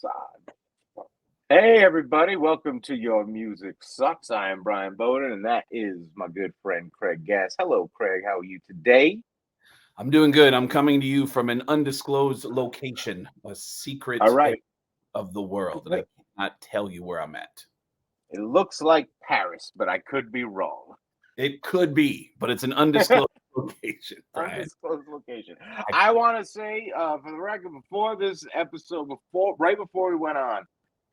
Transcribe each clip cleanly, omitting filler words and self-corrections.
facade. Hey, everybody, welcome to Your Music Sucks. I am Brian Beaudoin, and that is my good friend Craig Gass. Hello, Craig. How are you today? I'm doing good. I'm coming to you from an undisclosed location, a secret All area right. of the world, and I Wait, cannot tell you where I'm at. it looks like Paris, but I could be wrong. It could be, but it's an undisclosed location, Brian. Undisclosed location. I, I want to say, for the record, before this episode, right before we went on,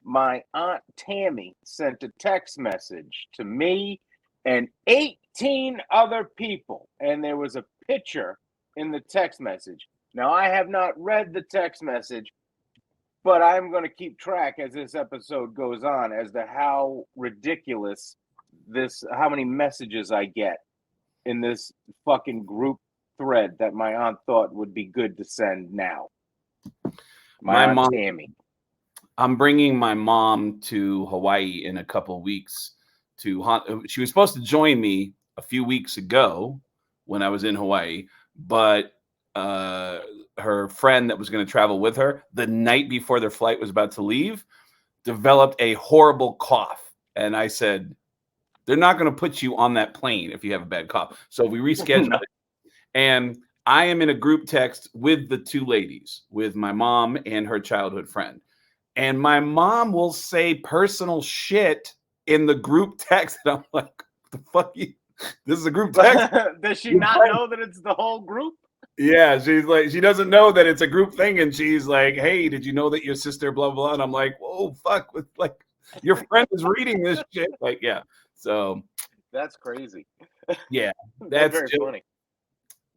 my Aunt Tammy sent a text message to me and 18 other people, and there was a picture in the text message. Now, I have not read the text message, but I'm going to keep track as this episode goes on as to how ridiculous how many messages I get in this fucking group thread that my aunt thought would be good to send now. My Aunt mom, Tammy. I'm bringing my mom to Hawaii in a couple of weeks. She was supposed to join me a few weeks ago when I was in Hawaii, but her friend that was going to travel with her the night before their flight was about to leave developed a horrible cough, and I said, they're not going to put you on that plane if you have a bad cough. So we rescheduled No. it. And I am in a group text with the two ladies, with my mom and her childhood friend. And my mom will say personal shit in the group text. And I'm like, what the fuck? This is a group text. Does she not know that it's the whole group? Yeah, she's like, she doesn't know that it's a group thing. And she's like, hey, did you know that your sister, blah, blah. And I'm like, whoa, fuck. Like, your friend is reading this shit. Like, yeah. So that's crazy. Yeah, that's very funny.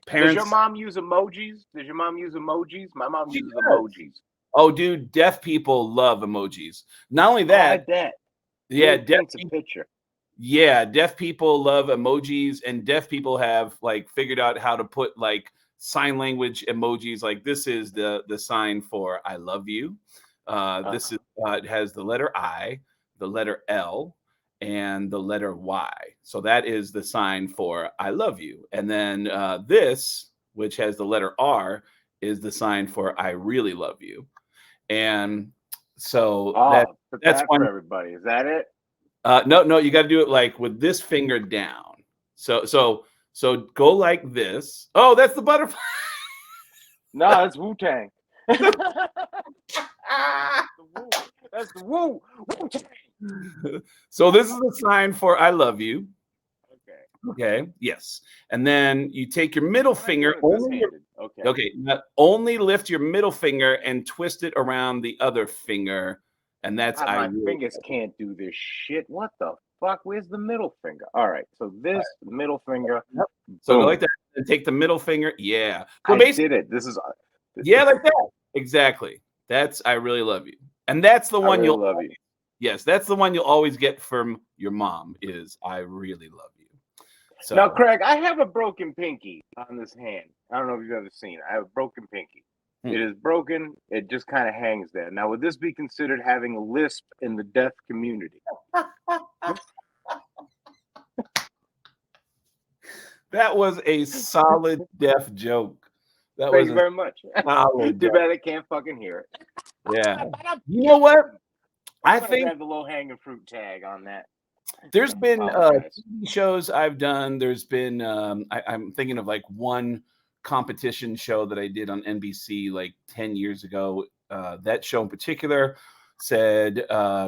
Parents. Does your mom use emojis? My mom uses emojis. Oh, dude, deaf people love emojis. Not only that, I bet. Yeah, picture. Yeah, deaf people love emojis, and deaf people have like figured out how to put like sign language emojis. Like this is the sign for I love you. This is it has the letter I, the letter L, and the letter Y. So that is the sign for I love you. And then this, which has the letter R, is the sign for I really love you. And so that's one for everybody. Is that it? No, you got to do it like with this finger down. So go like this. Oh, that's the butterfly. No, that's Wu-Tang. That's the Wu. Wu-Tang. So this is the sign for I love you. Okay. Yes. And then you take your middle finger. Okay. Only lift your middle finger and twist it around the other finger. And that's my fingers can't do this shit. What the fuck? Where's the middle finger? All right. So this middle finger. Yep. So go like that and take the middle finger. Yeah. So I did it. This is like that. Exactly. That's I really love you. And that's the one you'll love you. Yes, that's the one you'll always get from your mom is I really love you. So now, Craig, I have a broken pinky on this hand. I don't know if you've ever seen it. I have a broken pinky. It is broken. It just kind of hangs there. Now, would this be considered having a lisp in the deaf community? That was a solid deaf joke. Thank you very much. Too bad I can't fucking hear it. Yeah. You know what? I think have the low-hanging fruit tag on that. There's been TV shows I've done. There's been I'm thinking of like one competition show that I did on NBC like 10 years ago. That show in particular said,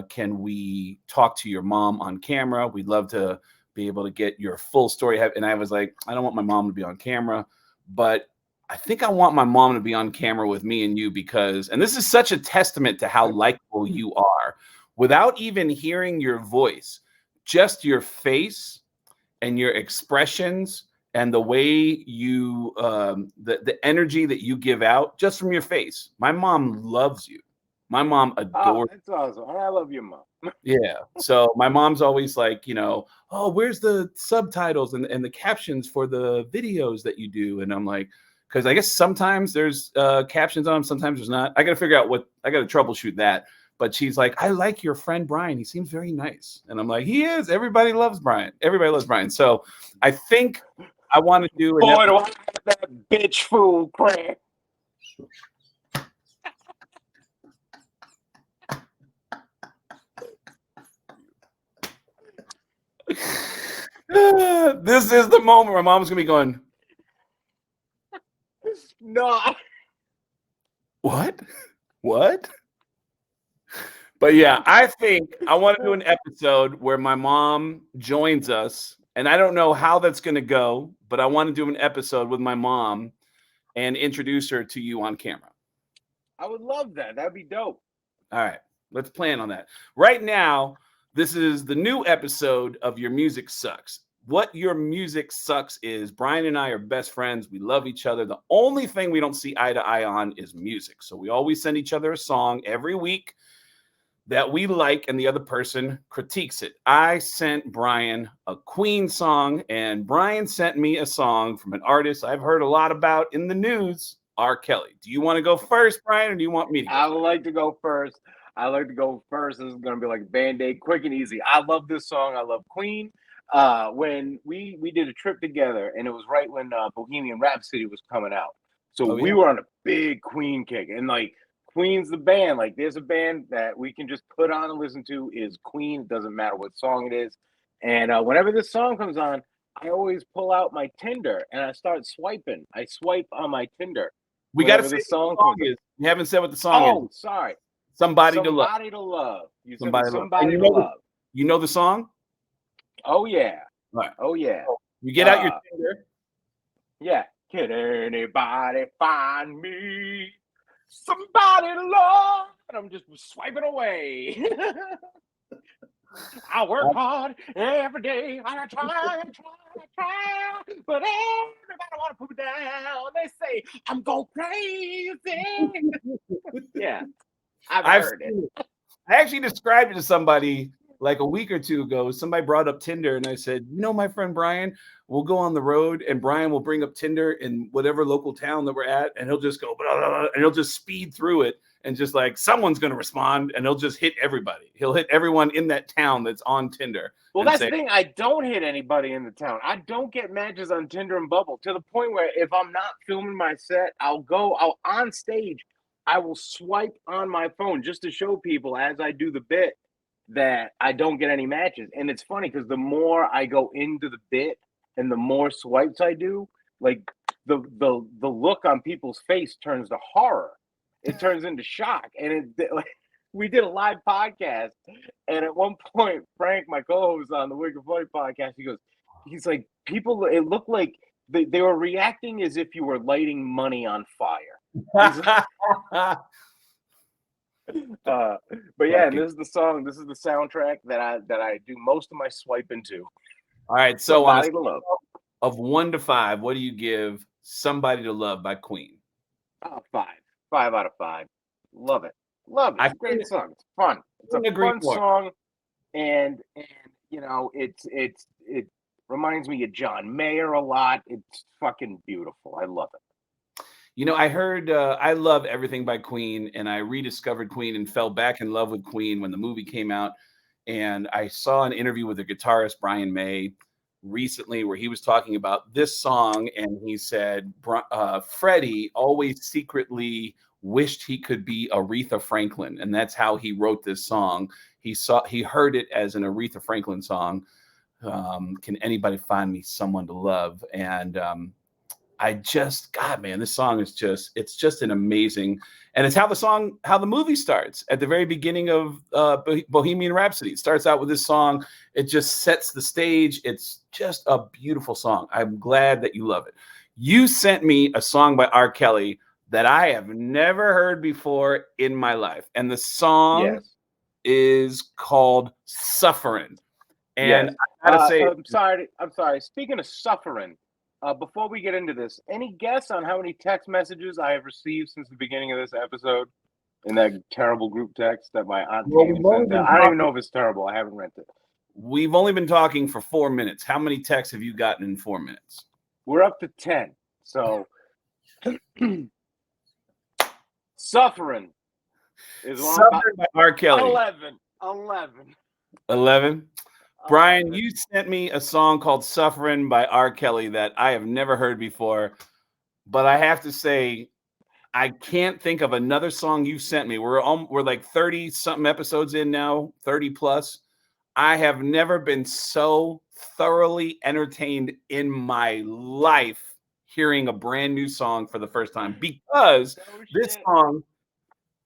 can we talk to your mom on camera? We'd love to be able to get your full story. And I was like, I don't want my mom to be on camera, but I think I want my mom to be on camera with me and you because, and this is such a testament to how likable you are without even hearing your voice, just your face and your expressions and the way you, the energy that you give out just from your face. My mom loves you. My mom adores you. That's awesome. I love your mom. Yeah. So my mom's always like, you know, oh, where's the subtitles and the captions for the videos that you do? And I'm like, because I guess sometimes there's captions on them, sometimes there's not. I got to figure out I got to troubleshoot that. But she's like, I like your friend Brian. He seems very nice. And I'm like, he is. Everybody loves Brian. Everybody loves Brian. So I think I want to do. Boy, do I have that bitch fool, Craig. This is the moment where mom's gonna be going, No. what? But yeah, I think I want to do an episode where my mom joins us, and I don't know how that's going to go, but I want to do an episode with my mom and introduce her to you on camera. I would love that. That'd be dope. All right, let's plan on that. Right now, this is the new episode of Your Music Sucks. What Your Music Sucks is Brian and I are best friends. We love each other. The only thing we don't see eye to eye on is music. So we always send each other a song every week that we like, and the other person critiques it. I sent Brian a Queen song, and Brian sent me a song from an artist I've heard a lot about in the news, R. Kelly. Do you want to go first, Brian, or do you want me to go I would like to go first. This is going to be like Band-Aid, quick and easy. I love this song. I love Queen. When we did a trip together, and it was right when Bohemian Rhapsody was coming out. So we were on a big Queen kick, and like, Queen's the band. Like, there's a band that we can just put on and listen to is Queen. It doesn't matter what song it is. And whenever this song comes on, I always pull out my Tinder and I start swiping. I swipe on my Tinder. We got to say what the song is. You haven't said what the song is. Oh, sorry. Somebody to Love. Somebody to Love. You said Somebody Somebody to Love. You know the song? Oh, yeah. Right. Oh, yeah. You get out your Tinder. Yeah. Can anybody find me somebody to love? And I'm just swiping away. I work hard every day. I try, but everybody want to put me down. They say I'm going crazy. Yeah, I've heard it. I actually described it to somebody like a week or two ago. Somebody brought up Tinder, and I said, you know, my friend Brian, we'll go on the road, and Brian will bring up Tinder in whatever local town that we're at, and he'll just go, blah, blah, blah, and he'll just speed through it. And just like someone's going to respond, and he'll just hit everybody. He'll hit everyone in that town that's on Tinder. Well, that's the thing. I don't hit anybody in the town. I don't get matches on Tinder and Bumble, to the point where if I'm not filming my set, I'll on stage, I will swipe on my phone just to show people as I do the bit that I don't get any matches. And it's funny because the more I go into the bit and the more swipes I do, like the look on people's face turns to horror. It turns into shock. And we did a live podcast, and at one point, Frank, my co-host on the Wicked Funny podcast, he's like, people, it looked like they were reacting as if you were lighting money on fire. But yeah, and this is the song, this is the soundtrack that I do most of my swiping to. All right, so on a scale of 1 to 5, what do you give Somebody to Love by Queen? 5 out of 5. Love it. It's a great song. It's fun. It's a fun song, and you know, it reminds me of John Mayer a lot. It's fucking beautiful. I love it. You know, I heard I love everything by Queen, and I rediscovered Queen and fell back in love with Queen when the movie came out. And I saw an interview with the guitarist Brian May recently where he was talking about this song, and he said Freddie always secretly wished he could be Aretha Franklin, and that's how he wrote this song. He heard it as an Aretha Franklin song. Can anybody find me someone to love? And God, man, this song is it's just an amazing, and it's how the movie starts at the very beginning of Bohemian Rhapsody. It starts out with this song. It just sets the stage. It's just a beautiful song. I'm glad that you love it. You sent me a song by R. Kelly that I have never heard before in my life. And the song is called Sufferin'. And I gotta say, I'm sorry. Speaking of Sufferin', before we get into this, any guess on how many text messages I have received since the beginning of this episode in that terrible group text that my aunt sent out? I don't even know if it's terrible. I haven't read it. We've only been talking for 4 minutes. How many texts have you gotten in 4 minutes? We're up to 10. So Sufferin' is by R. Kelly. 11. Brian, you sent me a song called Sufferin' by R. Kelly that I have never heard before, but I have to say, I can't think of another song you sent me. We're like 30 something episodes in now, 30 plus. I have never been so thoroughly entertained in my life hearing a brand new song for the first time, because this song,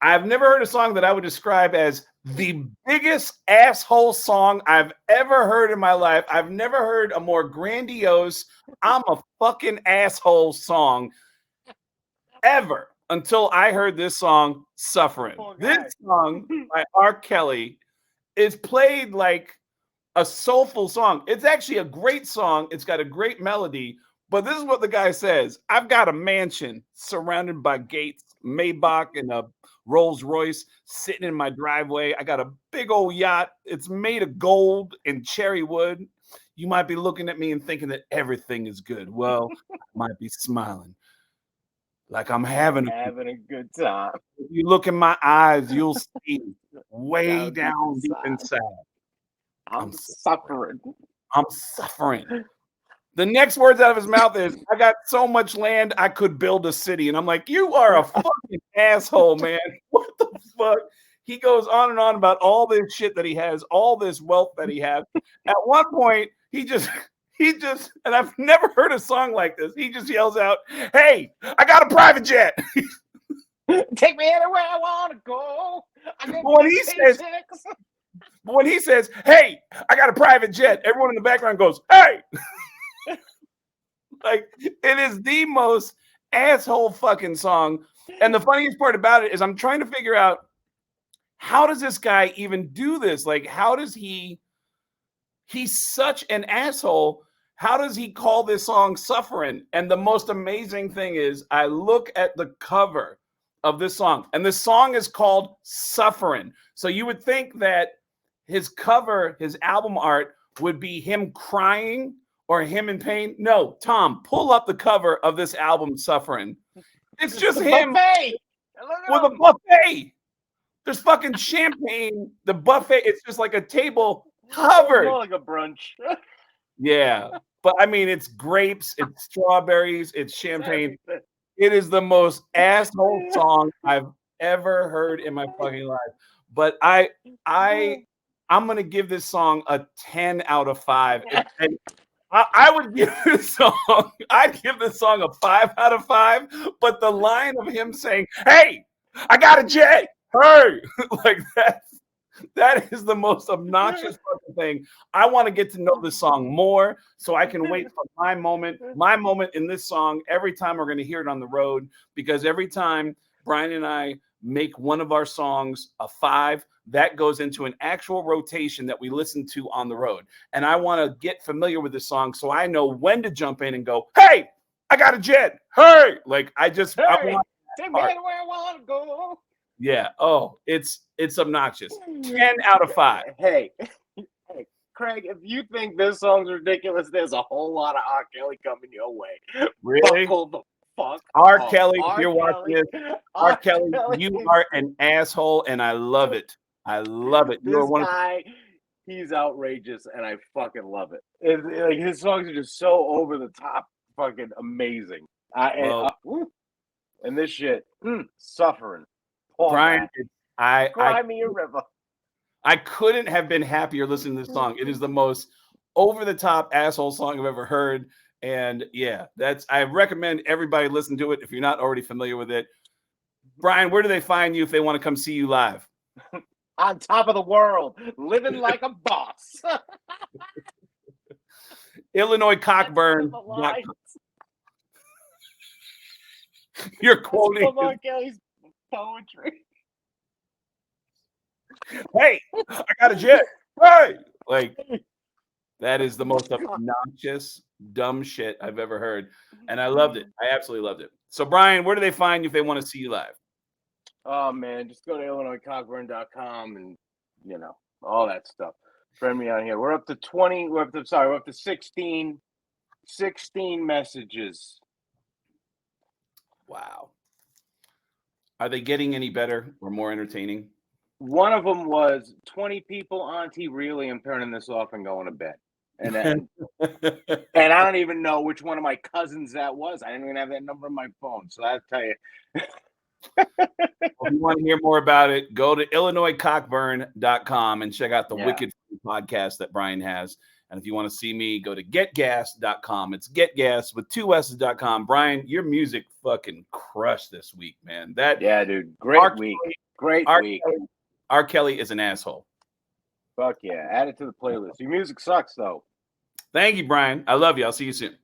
I've never heard a song that I would describe as the biggest asshole song I've ever heard in my life. I've never heard a more grandiose, I'm a fucking asshole song ever until I heard this song, Sufferin'. This song by R. Kelly is played like a soulful song. It's actually a great song. It's got a great melody, but this is what the guy says. I've got a mansion surrounded by gates, Maybach and a Rolls Royce sitting in my driveway. I got a big old yacht. It's made of gold and cherry wood. You might be looking at me and thinking that everything is good. Well, I might be smiling like I'm having a good time. If you look in my eyes, you'll see way down deep inside. I'm suffering. I'm suffering. The next words out of his mouth is, I got so much land, I could build a city. And I'm like, you are a fucking asshole, man. What the fuck? He goes on and on about all this shit that he has, all this wealth that he has. At one point, he just, and I've never heard a song like this. He just yells out, hey, I got a private jet. Take me anywhere I want to go. When he says, hey, I got a private jet, everyone in the background goes, hey. Like, it is the most asshole fucking song. And the funniest part about it is I'm trying to figure out, how does this guy even do this? Like, how does he's such an asshole. How does he call this song Sufferin'? And the most amazing thing is, I look at the cover of this song, and the song is called Sufferin'. So you would think that his cover, his album art, would be him crying or him in pain. No, Tom, pull up the cover of this album, Sufferin'. It's just him with a buffet. There's fucking champagne. The buffet, it's just like a table covered. More like a brunch. Yeah. But I mean, it's grapes, it's strawberries, it's champagne. It is the most asshole song I've ever heard in my fucking life. But I'm gonna give this song a 10 out of 5. And I would give this song, I'd give this song a 5 out of 5. But the line of him saying, hey, I got a jet, hey, like that is the most obnoxious fucking thing. I want to get to know this song more so I can wait for my moment in this song every time we're going to hear it on the road, because every time Brian and I make one of our songs a 5, that goes into an actual rotation that we listen to on the road. And I want to get familiar with this song so I know when to jump in and go, hey, I got a jet. Hey, like I want take me anywhere I want to go. Yeah. Oh, it's obnoxious. 10 out of 5. Hey, Craig, if you think this song's ridiculous, there's a whole lot of R. Kelly coming your way. Really? Buckle the fuck R. up. Kelly, if you're watching this, R. Kelly, you are an asshole, and I love it. I love it. This guy, he's outrageous, and I fucking love it. Like, his songs are just so over the top, fucking amazing. And this shit, Sufferin'. Brian, Cry me a river. I couldn't have been happier listening to this song. It is the most over-the-top asshole song I've ever heard. And yeah, I recommend everybody listen to it if you're not already familiar with it. Brian, where do they find you if they want to come see you live? On top of the world, living like a boss. Illinois Cockburn. You're quoting R. Kelly's poetry. Hey, I got a jet. Hey, like that is the most obnoxious, dumb shit I've ever heard, and I loved it. I absolutely loved it. So, Brian, where do they find you if they want to see you live? Oh man, just go to IllinoisCockburn.com and all that stuff. Friend me on here. We're up to 20. We're up to 16 messages. Wow. Are they getting any better or more entertaining? One of them was 20 people, Auntie, really, I'm turning this off and going to bed. And then, and I don't even know which one of my cousins that was. I didn't even have that number on my phone. So I'll tell you. If you want to hear more about it, go to IllinoisCockburn.com and check out the wicked podcast that Brian has. And if you want to see me, go to getgas.com. It's getgas with 2 S's.com. Brian, your music fucking crushed this week, man. Yeah, dude. Great week. Great week. R. Kelly is an asshole. Fuck yeah. Add it to the playlist. Your music sucks, though. Thank you, Brian. I love you. I'll see you soon.